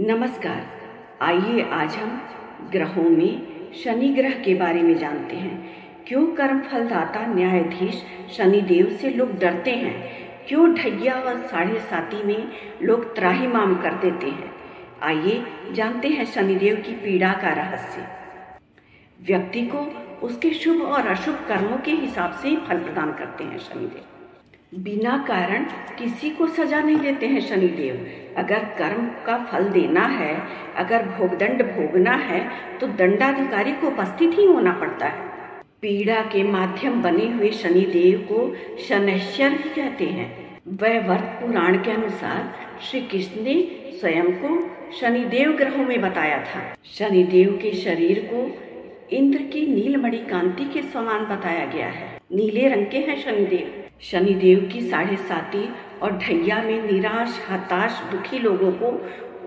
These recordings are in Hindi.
नमस्कार। आइए आज हम ग्रहों में शनि ग्रह के बारे में जानते हैं। क्यों कर्म फलदाता न्यायाधीश शनिदेव से लोग डरते हैं? क्यों ढैया व साढ़े साती में लोग त्राहिमाम कर देते हैं? आइए जानते हैं शनिदेव की पीड़ा का रहस्य। व्यक्ति को उसके शुभ और अशुभ कर्मों के हिसाब से ही फल प्रदान करते हैं शनिदेव। बिना कारण किसी को सजा नहीं देते हैं शनिदेव। अगर कर्म का फल देना है, अगर भोगदंड भोगना है तो दंडाधिकारी को उपस्थित ही होना पड़ता है। पीड़ा के माध्यम बने हुए शनिदेव को शनैश्चर भी कहते हैं। वैवर्त पुराण के अनुसार श्री कृष्ण ने स्वयं को शनिदेव ग्रहों में बताया था। शनिदेव के शरीर को इंद्र की नीलमणि कांति के समान बताया गया है। नीले रंग के हैं शनिदेव। शनिदेव की साढ़े साती और ढैया में निराश, हताश, दुखी लोगों को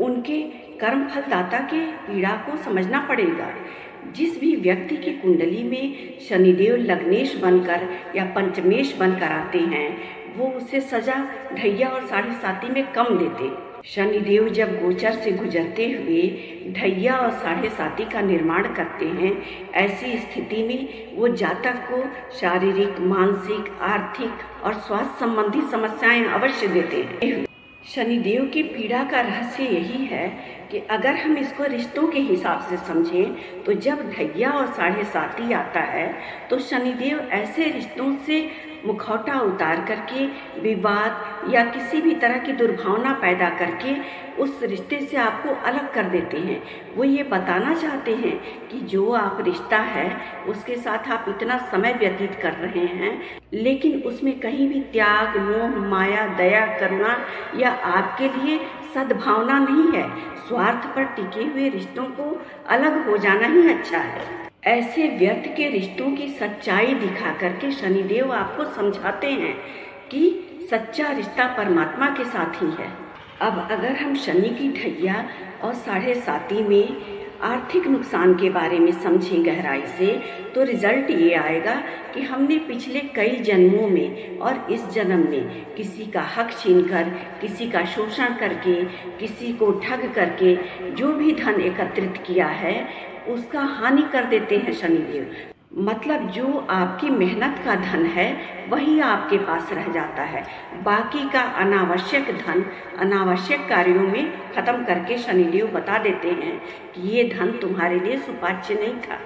उनके कर्म फलदाता के पीड़ा को समझना पड़ेगा। जिस भी व्यक्ति की कुंडली में शनिदेव लग्नेश बनकर या पंचमेश बनकर आते हैं, वो उसे सजा ढैया और साढ़े साती में कम देते। शनिदेव जब गोचर से गुजरते हुए ढैया और साढ़े साती का निर्माण करते हैं, ऐसी स्थिति में वो जातक को शारीरिक, मानसिक, आर्थिक और स्वास्थ्य संबंधी समस्याएं अवश्य देते हैं। शनिदेव की पीड़ा का रहस्य यही है कि अगर हम इसको रिश्तों के हिसाब से समझें तो जब ढैया और साढ़े साती आता है तो शनिदेव ऐसे रिश्तों से मुखौटा उतार करके विवाद या किसी भी तरह की दुर्भावना पैदा करके उस रिश्ते से आपको अलग कर देते हैं। वो ये बताना चाहते हैं कि जो आप रिश्ता है उसके साथ आप इतना समय व्यतीत कर रहे हैं, लेकिन उसमें कहीं भी त्याग, मोह, माया, दया, करुणा या आपके लिए सद्भावना नहीं है। स्वार्थ पर टिके हुए रिश्तों को अलग हो जाना ही अच्छा है। ऐसे व्यर्थ के रिश्तों की सच्चाई दिखा करके शनिदेव आपको समझाते हैं कि सच्चा रिश्ता परमात्मा के साथ ही है। अब अगर हम शनि की ढैया और साढ़े साती में आर्थिक नुकसान के बारे में समझें गहराई से, तो रिजल्ट ये आएगा कि हमने पिछले कई जन्मों में और इस जन्म में किसी का हक छीनकर, किसी का शोषण करके, किसी को ठग करके जो भी धन एकत्रित किया है उसका हानि कर देते हैं शनिदेव। मतलब जो आपकी मेहनत का धन है वही आपके पास रह जाता है। बाकी का अनावश्यक धन अनावश्यक कार्यों में खत्म करके शनिदेव बता देते हैं कि ये धन तुम्हारे लिए सुपाच्य नहीं था।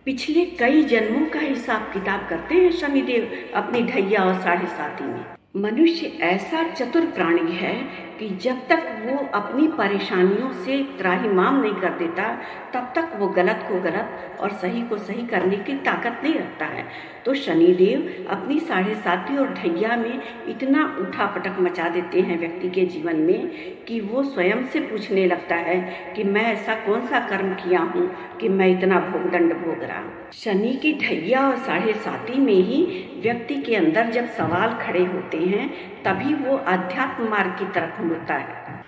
पिछले कई जन्मों का हिसाब किताब करते हैं शनिदेव अपनी ढैया और साढ़े साती में। मनुष्य ऐसा चतुर प्राणी है कि जब तक वो अपनी परेशानियों से त्राहिमाम नहीं कर देता तब तक वो गलत को गलत और सही को सही करने की ताकत नहीं रखता है। तो शनिदेव अपनी साढ़े साती और ढैया में इतना उठापटक मचा देते हैं व्यक्ति के जीवन में कि वो स्वयं से पूछने लगता है कि मैं ऐसा कौन सा कर्म किया हूँ कि मैं इतना भोगदंड भोग रहा हूँ। शनि की ढैया और साढ़े साती में ही व्यक्ति के अंदर जब सवाल खड़े होते हैं तभी वो आध्यात्म मार्ग की तरफ मुड़ता है।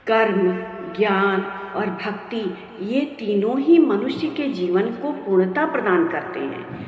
कर्म, ज्ञान और भक्ति ये तीनों ही मनुष्य के जीवन को पूर्णता प्रदान करते हैं।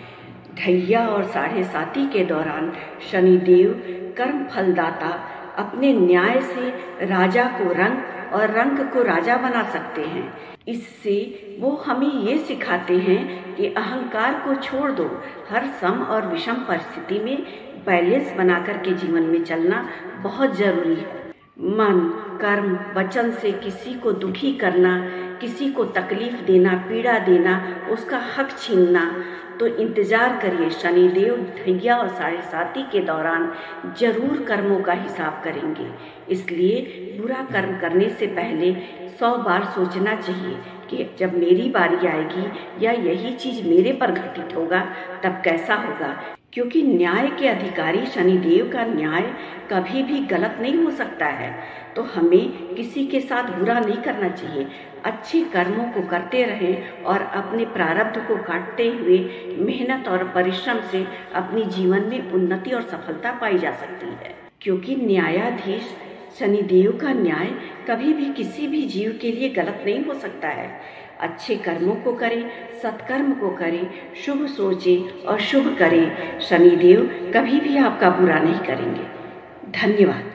ढैया और साढ़े साती के दौरान शनिदेव कर्म फलदाता अपने न्याय से राजा को रंक और रंक को राजा बना सकते हैं। इससे वो हमें ये सिखाते हैं कि अहंकार को छोड़ दो, हर सम और विषम परिस्थिति में बैलेंस बनाकर के जीवन में चलना बहुत जरूरी है। मन, कर्म, वचन से किसी को दुखी करना, किसी को तकलीफ देना, पीड़ा देना, उसका हक छीनना, तो इंतजार करिए, शनिदेव ढैया और साढ़े साती के दौरान जरूर कर्मों का हिसाब करेंगे। इसलिए बुरा कर्म करने से पहले 100 बार सोचना चाहिए कि जब मेरी बारी आएगी या यही चीज़ मेरे पर घटित होगा तब कैसा होगा। क्योंकि न्याय के अधिकारी शनिदेव का न्याय कभी भी गलत नहीं हो सकता है। तो हमें किसी के साथ बुरा नहीं करना चाहिए, अच्छे कर्मों को करते रहें और अपने प्रारब्ध को काटते हुए मेहनत और परिश्रम से अपने जीवन में उन्नति और सफलता पाई जा सकती है। क्योंकि न्यायाधीश शनिदेव का न्याय कभी भी किसी भी जीव के लिए गलत नहीं हो सकता है। अच्छे कर्मों को करें, सत्कर्म को करें, शुभ सोचें और शुभ करें। शनिदेव कभी भी आपका बुरा नहीं करेंगे। धन्यवाद।